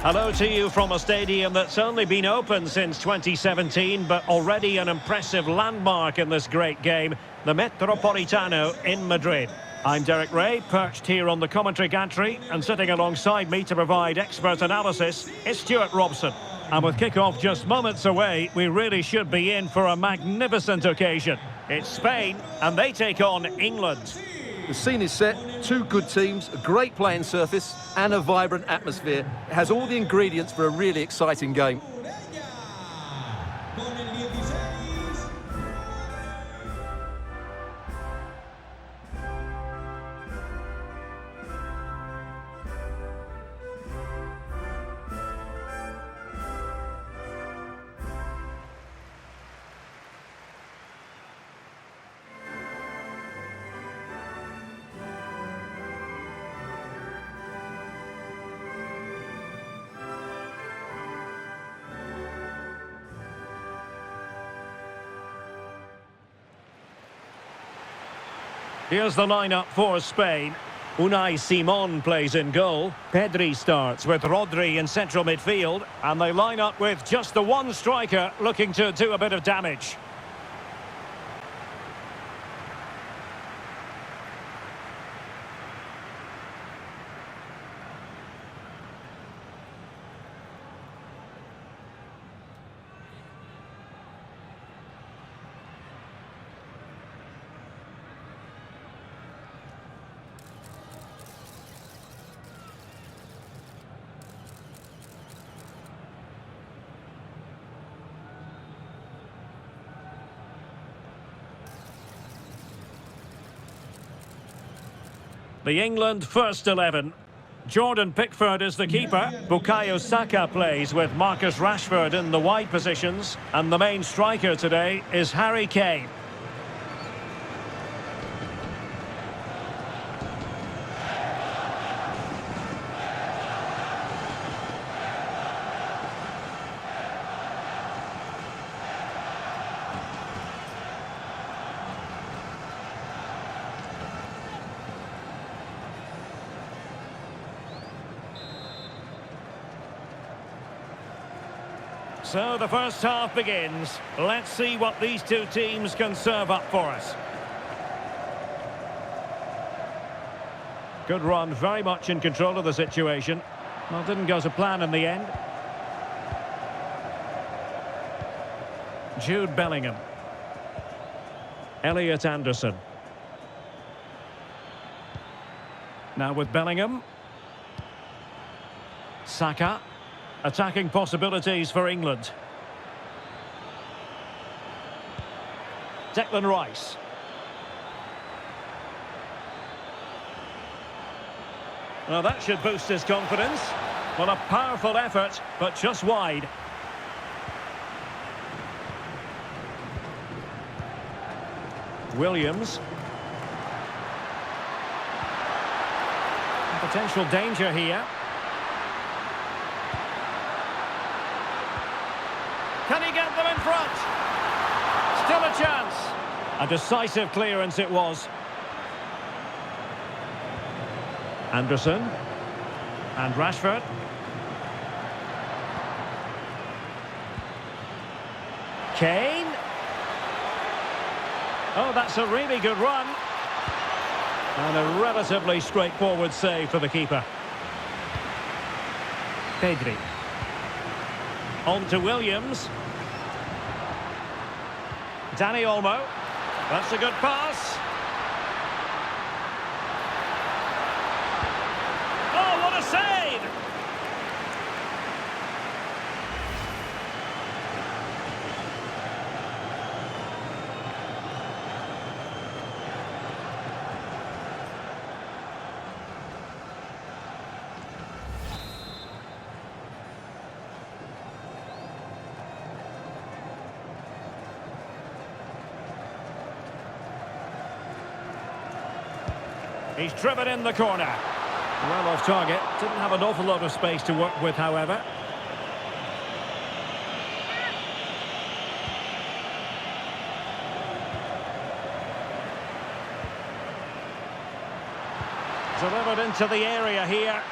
Hello to you from a stadium that's only been open since 2017, but already an impressive landmark in this great game, the Metropolitano in Madrid. I'm Derek Ray, perched here on the commentary gantry, and sitting alongside me to provide expert analysis is Stuart Robson. And with kick-off just moments away, we really should be in for a magnificent occasion. It's Spain, and they take on England. The scene is set, two good teams, a great playing surface and a vibrant atmosphere. It has all the ingredients for a really exciting game. Here's the lineup for Spain. Unai Simon plays in goal. Pedri starts with Rodri in central midfield. And they line up with just the one striker looking to do a bit of damage. The England first 11. Jordan Pickford is the keeper. Bukayo Saka plays with Marcus Rashford in the wide positions. And the main striker today is Harry Kane. So the first half begins. Let's see what these two teams can serve up for us. Good run, very much in control of the situation. Well, didn't go to plan in the end. Jude Bellingham. Elliot Anderson. Now with Bellingham. Saka. Attacking possibilities for England. Declan Rice. Well, that should boost his confidence. Well, a powerful effort, but just wide. Williams. Potential danger here. Can he get them in front? Still a chance. A decisive clearance it was. Anderson. And Rashford. Kane. Oh, that's a really good run. And a relatively straightforward save for the keeper. Pedri. On to Williams. Dani Olmo. That's a good pass. Oh, what a save! He's driven in the corner. Well off target. Didn't have an awful lot of space to work with, however. Delivered into the area here.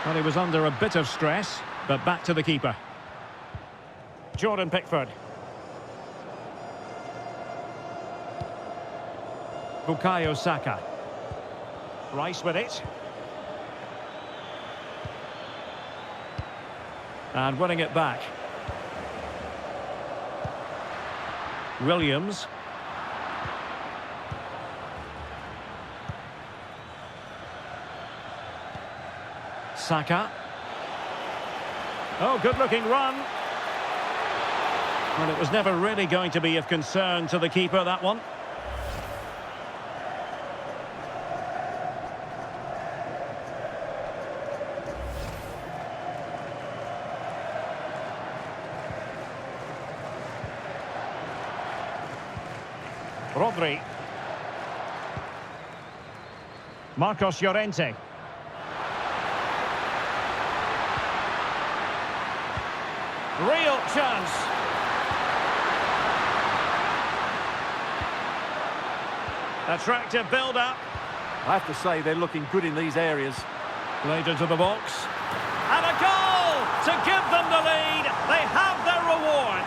Well, he was under a bit of stress. But back to the keeper. Jordan Pickford. Bukayo Saka. Rice with it. And winning it back. Williams. Saka. Oh, good-looking run. Well, it was never really going to be of concern to the keeper, that one. Rodri. Marcos Llorente. Real chance. Attractive build-up. I have to say, they're looking good in these areas. Played into the box. And a goal to give them the lead. They have their reward.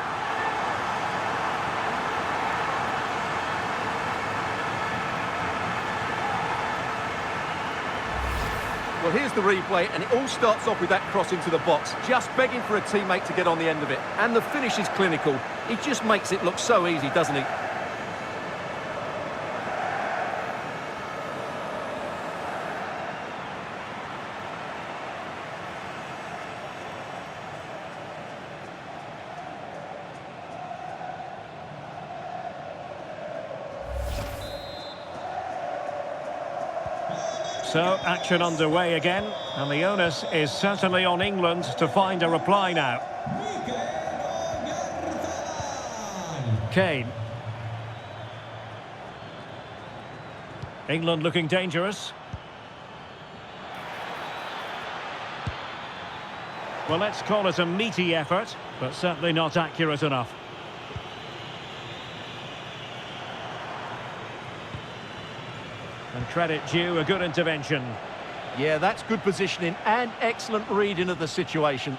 Well, here's the replay, and it all starts off with that cross into the box, just begging for a teammate to get on the end of it. And the finish is clinical. He just makes it look so easy, doesn't he? So, action underway again, and the onus is certainly on England to find a reply now. Kane. England looking dangerous. Well, let's call it a meaty effort, but certainly not accurate enough. And credit due, a good intervention. Yeah, that's good positioning and excellent reading of the situation.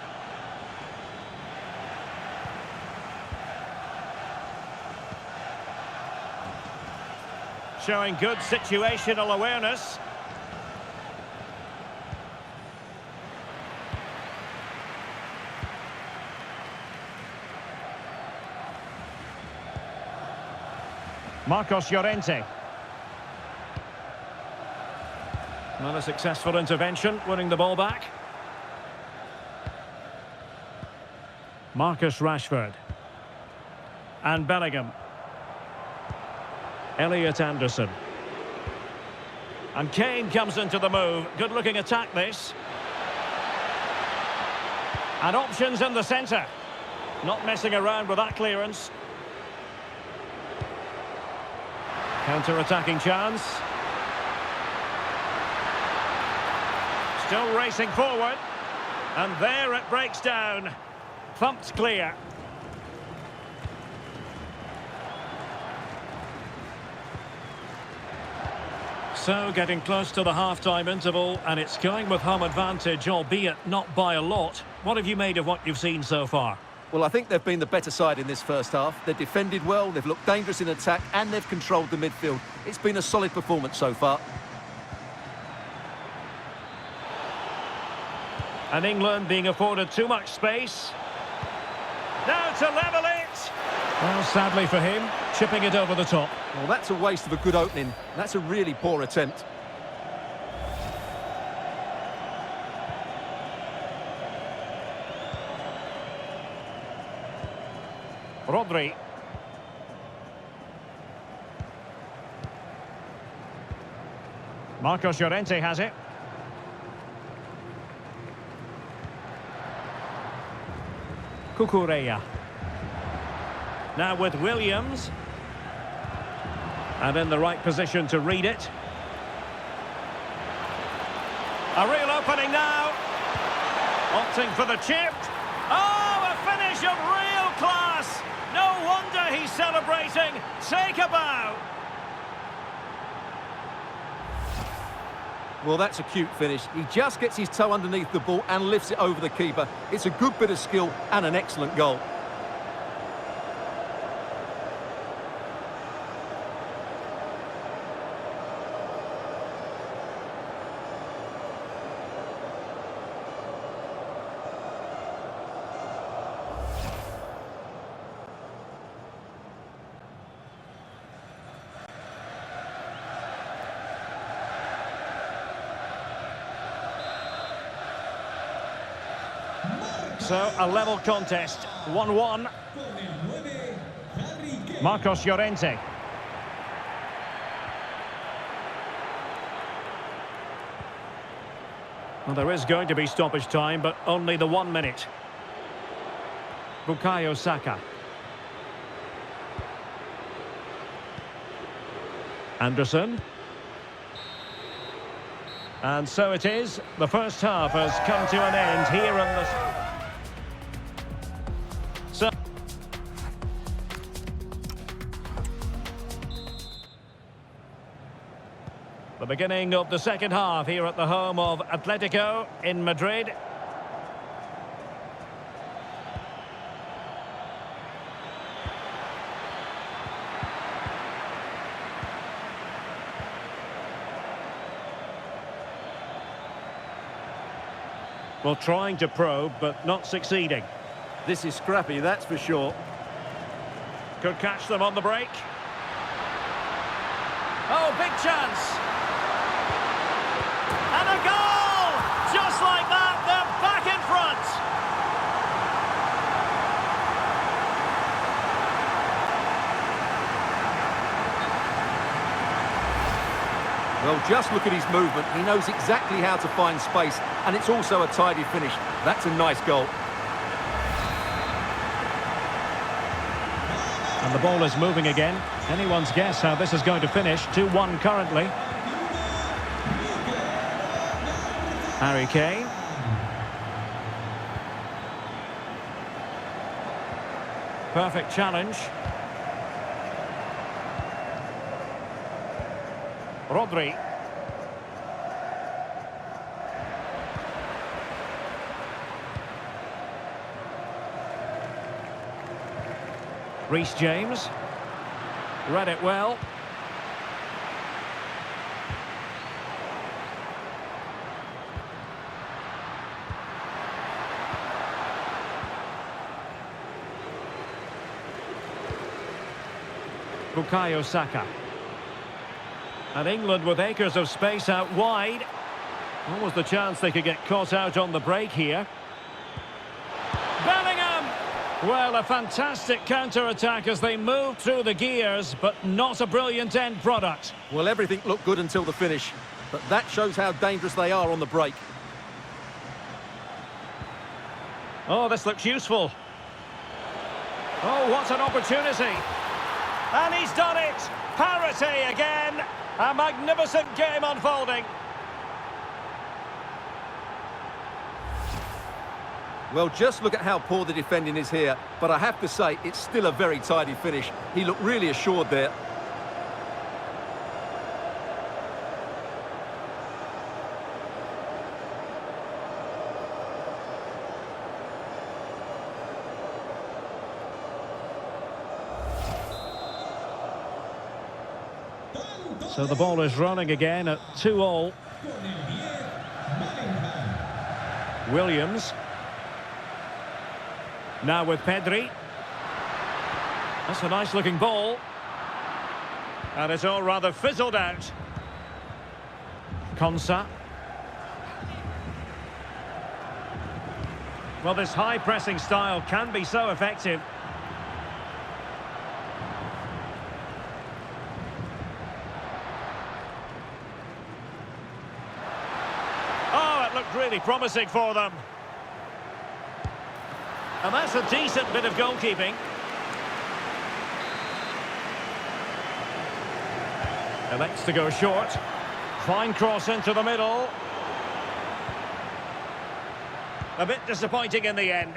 Showing good situational awareness. Marcos Llorente. Not a successful intervention, winning the ball back. Marcus Rashford. And Bellingham. Elliot Anderson. And Kane comes into the move. Good-looking attack, this. And options in the centre. Not messing around with that clearance. Counter-attacking chance. Still racing forward. And there it breaks down. Thumped clear. So, getting close to the half-time interval, and it's going with home advantage, albeit not by a lot. What have you made of what you've seen so far? Well, I think they've been the better side in this first half. They've defended well, they've looked dangerous in attack, and they've controlled the midfield. It's been a solid performance so far. And England being afforded too much space. Now to level it! Well, sadly for him, chipping it over the top. Well, that's a waste of a good opening. That's a really poor attempt. Rodri. Marcos Llorente has it. Cucurella. Now with Williams. And in the right position to read it. A real opening now. Opting for the chip. Oh, a finish of real class. No wonder he's celebrating. Take a bow. Well, that's a cute finish. He just gets his toe underneath the ball and lifts it over the keeper. It's a good bit of skill and an excellent goal. So, a level contest, 1-1. Marcos Llorente. Well, there is going to be stoppage time, but only the 1 minute. Bukayo Saka. Anderson. And so it is. The first half has come to an end here in the... So the beginning of the second half here at the home of Atletico in Madrid. Well, trying to probe, but not succeeding. This is scrappy, that's for sure. Could catch them on the break. Oh, big chance. And a goal! Just like that, they're back in front. Well, just look at his movement. He knows exactly how to find space, and it's also a tidy finish. That's a nice goal. And the ball is moving again. Anyone's guess how this is going to finish. 2-1 currently. Harry Kane. Perfect challenge. Rodri. Reece James. Read it well. Bukayo Saka. And England with acres of space out wide. What was the chance they could get caught out on the break here? Bellingham! Well, a fantastic counter-attack as they moved through the gears, but not a brilliant end product. Well, everything looked good until the finish, but that shows how dangerous they are on the break. Oh, this looks useful. Oh, what an opportunity. And he's done it! Parity again! A magnificent game unfolding. Well, just look at how poor the defending is here, but I have to say, it's still a very tidy finish. He looked really assured there. So the ball is running again at 2-2. Williams. Now with Pedri. That's a nice looking ball. And it's all rather fizzled out. Konsa. Well, this high pressing style can be so effective. Oh, it looked really promising for them. And that's a decent bit of goalkeeping. Elects to go short. Fine cross into the middle. A bit disappointing in the end.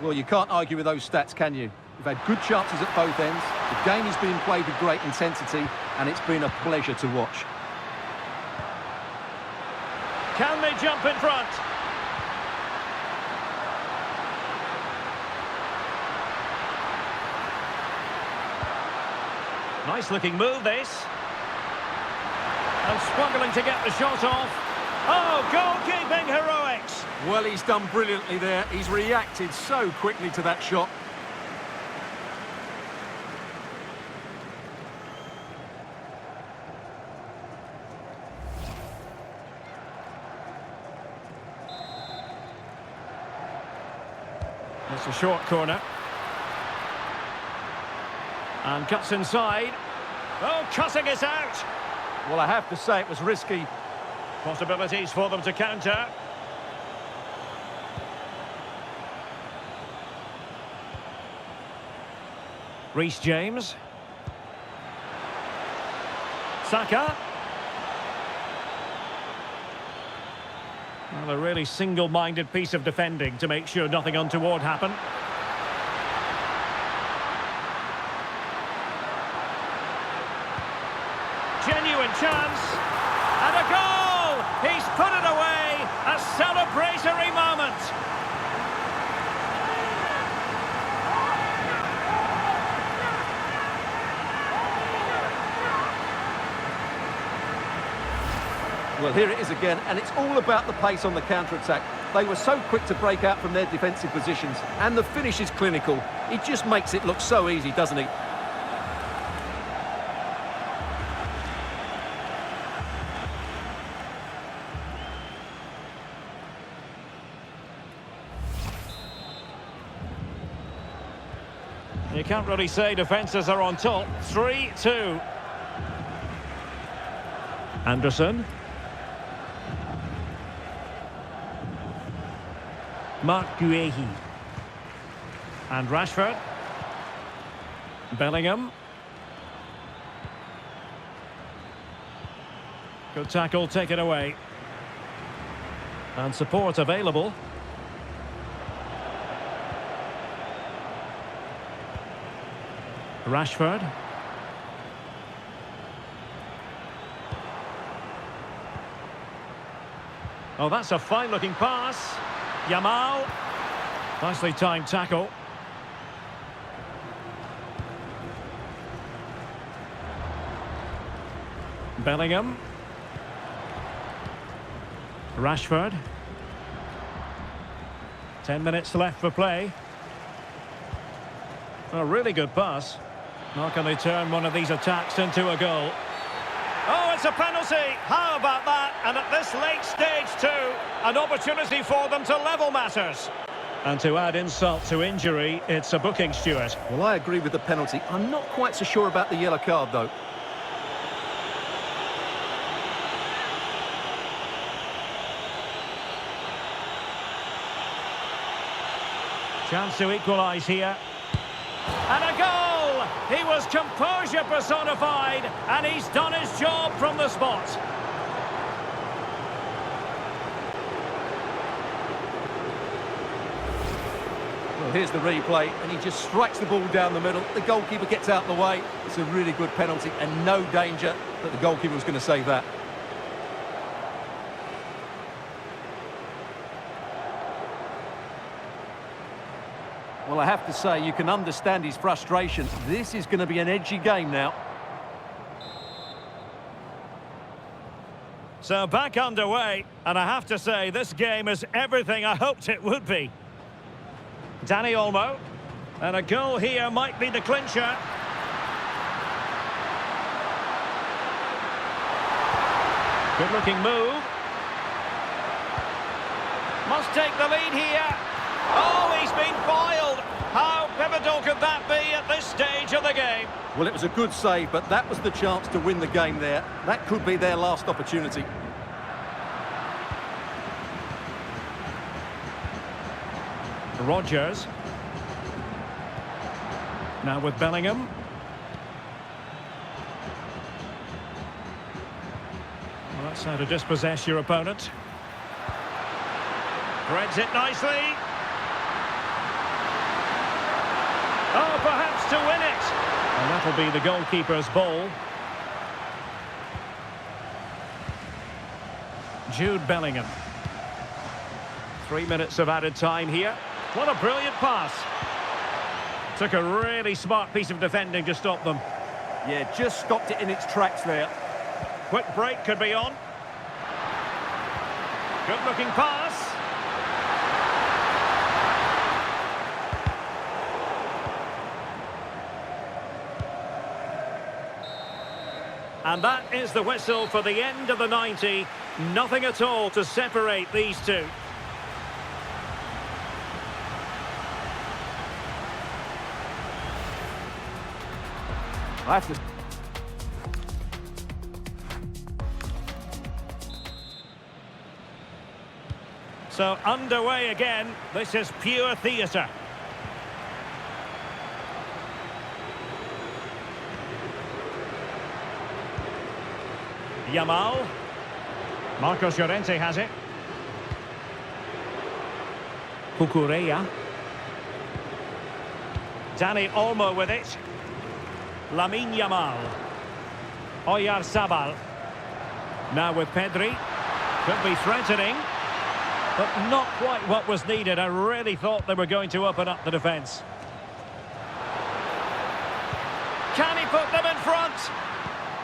Well, you can't argue with those stats, can you? You've had good chances at both ends. The game is being played with great intensity, and it's been a pleasure to watch. Can they jump in front? Nice looking move, this. And struggling to get the shot off. Oh, goalkeeping heroics. Well, he's done brilliantly there. He's reacted so quickly to that shot. It's a short corner. And cuts inside. Oh, cutting it out. Well, I have to say it was risky. Possibilities for them to counter. Reece James. Saka. Well, a really single-minded piece of defending to make sure nothing untoward happened. Genuine chance. And a goal! He's put it away! A celebratory moment! Well, here it is again, and it's all about the pace on the counter-attack. They were so quick to break out from their defensive positions, and the finish is clinical. He just makes it look so easy, doesn't he? You can't really say defences are on top. 3-2. Anderson. Marc Guéhi. And Rashford. Bellingham. Good tackle taken away. And support available. Rashford. Oh, that's a fine-looking pass. Yamal. Nicely timed tackle. Bellingham. Rashford. 10 minutes left for play. A really good pass. How can they turn one of these attacks into a goal? Oh, it's a penalty! How about that? And at this late stage too, an opportunity for them to level matters. And to add insult to injury, it's a booking, Stuart. Well, I agree with the penalty. I'm not quite so sure about the yellow card, though. Chance to equalise here. And a goal! He was composure personified, and he's done his job from the spot. Well, here's the replay, and he just strikes the ball down the middle. The goalkeeper gets out of the way. It's a really good penalty, and no danger that the goalkeeper was going to save that. Well, I have to say, you can understand his frustration. This is going to be an edgy game now. So back underway, and I have to say, this game is everything I hoped it would be. Dani Olmo, and a goal here might be the clincher. Good-looking move. Must take the lead here. Oh, he's been foiled. How pivotal could that be at this stage of the game? Well, it was a good save, but that was the chance to win the game there. That could be their last opportunity. Rodgers. Now with Bellingham. Well, that's how to dispossess your opponent. Threads it nicely. Oh, perhaps to win it. And that'll be the goalkeeper's ball. Jude Bellingham. 3 minutes of added time here. What a brilliant pass. Took a really smart piece of defending to stop them. Yeah, just stopped it in its tracks there. Quick break could be on. Good looking pass. And that is the whistle for the end of the 90. Nothing at all to separate these two. I have to... So underway again. This is pure theatre. Yamal. Marcos Llorente has it. Cucurella. Dani Olmo with it. Lamine Yamal. Oyarzabal. Now with Pedri. Could be threatening, but not quite what was needed. I really thought they were going to open up the defence. Can he put them in front?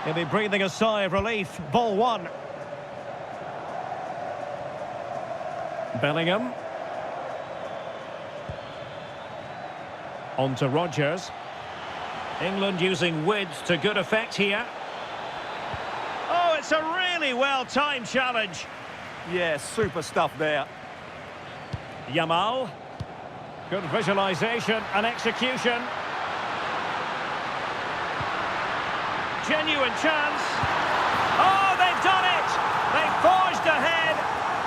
He'll be breathing a sigh of relief. Ball one. Bellingham. On to Rodgers. England using width to good effect here. Oh, it's a really well-timed challenge. Yeah, super stuff there. Yamal. Good visualisation and execution. Genuine chance. Oh, they've done it! They've forged ahead,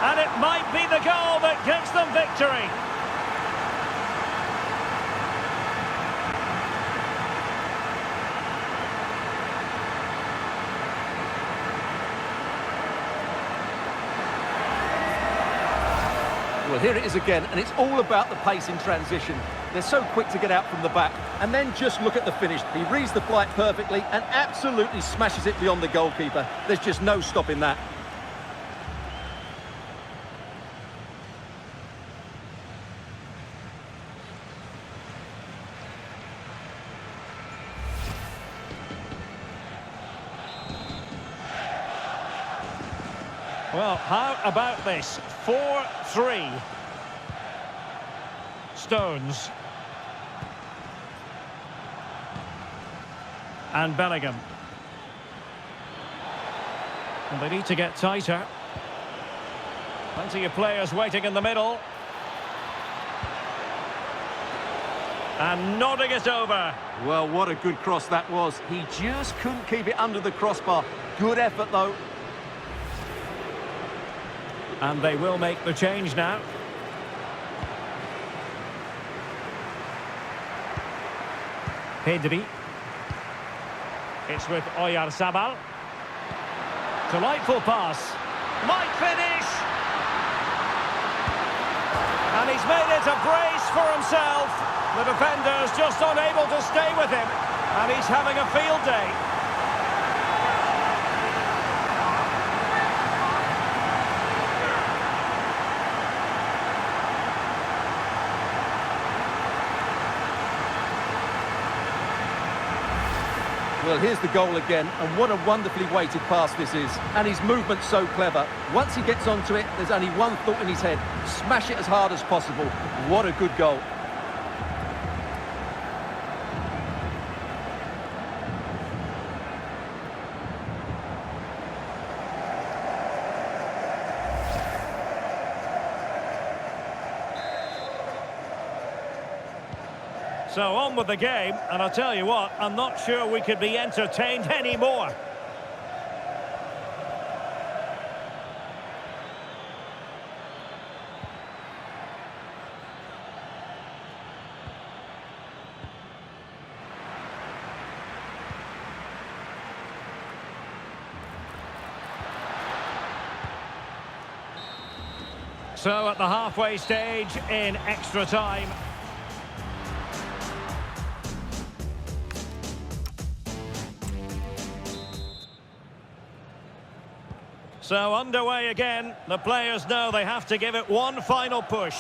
and it might be the goal that gives them victory. Well, here it is again, and it's all about the pace in transition. They're so quick to get out from the back, and then just look at the finish. He reads the flight perfectly and absolutely smashes it beyond the goalkeeper. There's just no stopping that. Well, how about this? 4-3. Stones. And Bellingham. And they need to get tighter. Plenty of players waiting in the middle. And nodding it over. Well, what a good cross that was. He just couldn't keep it under the crossbar. Good effort, though. And they will make the change now. Pedri. It's with Oyarzabal. Delightful pass. Might finish! And he's made it a brace for himself. The defender's just unable to stay with him. And he's having a field day. Well, here's the goal again, and what a wonderfully weighted pass this is. And his movement's so clever. Once he gets onto it, there's only one thought in his head. Smash it as hard as possible. What a good goal. So on with the game, and I'll tell you what, I'm not sure we could be entertained anymore. So at the halfway stage in extra time. So underway again. The players know they have to give it one final push.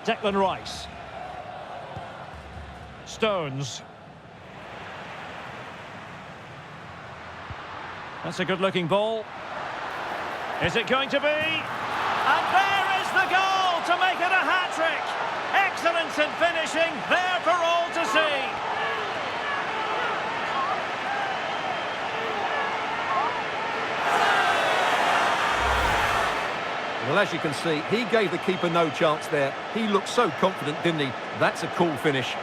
Declan Rice. Stones. That's a good-looking ball. Is it going to be? And there is the goal to make it a hat-trick. Excellence in finishing, there for all to see. Well, as you can see, he gave the keeper no chance there. He looked so confident, didn't he? That's a cool finish.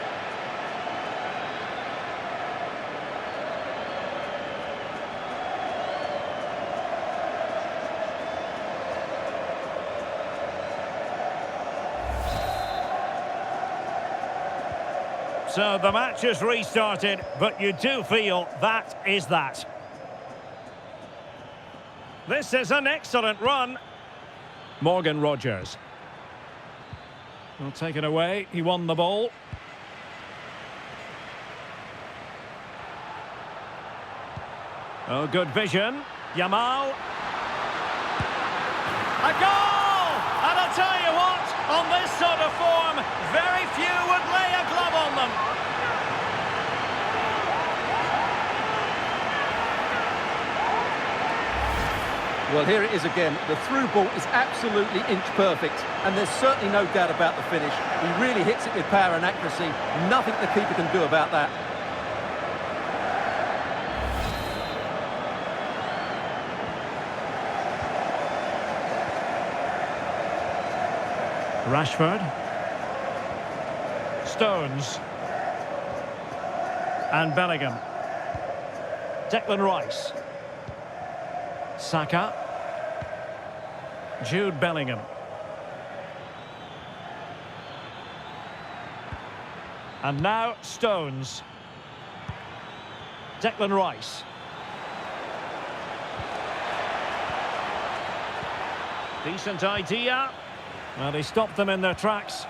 So the match has restarted, but you do feel that is that. This is an excellent run. Morgan Rogers. Well, taken away. He won the ball. Oh, good vision. Yamal. A goal! And I'll tell you what, on this sort of form, very few would lay a glove on them. Well, here it is again. The through ball is absolutely inch perfect, and there's certainly no doubt about the finish. He really hits it with power and accuracy. Nothing the keeper can do about that. Rashford. Stones. And Bellingham. Declan Rice. Saka. Jude Bellingham. And now Stones. Declan Rice. Decent idea. Well, they stopped them in their tracks.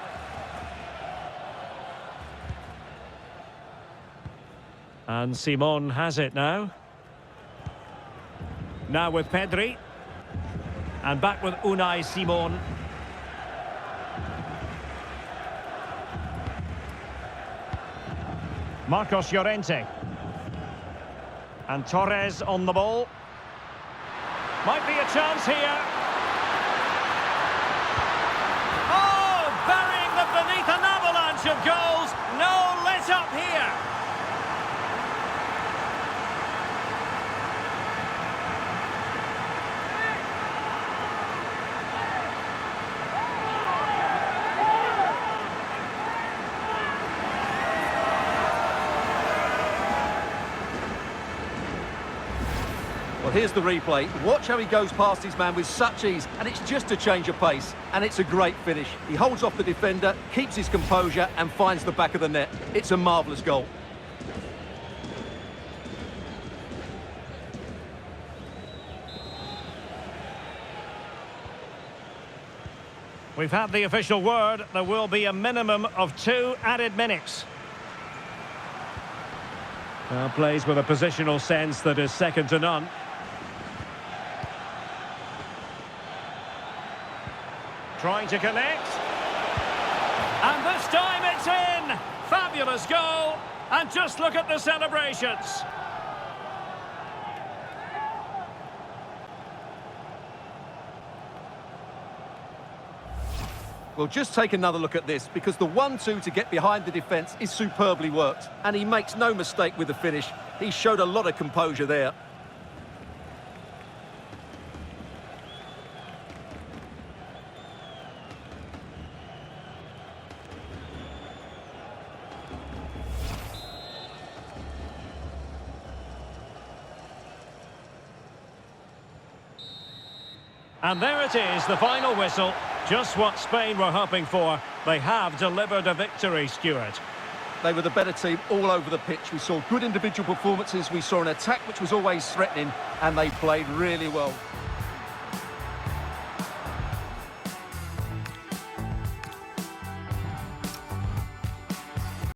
And Simon has it now. Now with Pedri. And back with Unai Simon. Marcos Llorente. And Torres on the ball. Might be a chance here. Oh, burying them beneath an avalanche of goals. No let up here. Well, here's the replay. Watch how he goes past his man with such ease, and it's just a change of pace, and it's a great finish. He holds off the defender, keeps his composure, and finds the back of the net. It's a marvellous goal. We've had the official word. There will be a minimum of 2 added minutes. Plays with a positional sense that is second to none. Trying to connect. And this time it's in! Fabulous goal! And just look at the celebrations. Well, just take another look at this, because the 1-2 to get behind the defence is superbly worked. And he makes no mistake with the finish. He showed a lot of composure there. And there it is, the final whistle. Just what Spain were hoping for. They have delivered a victory, Stuart. They were the better team all over the pitch. We saw good individual performances. We saw an attack which was always threatening, and they played really well.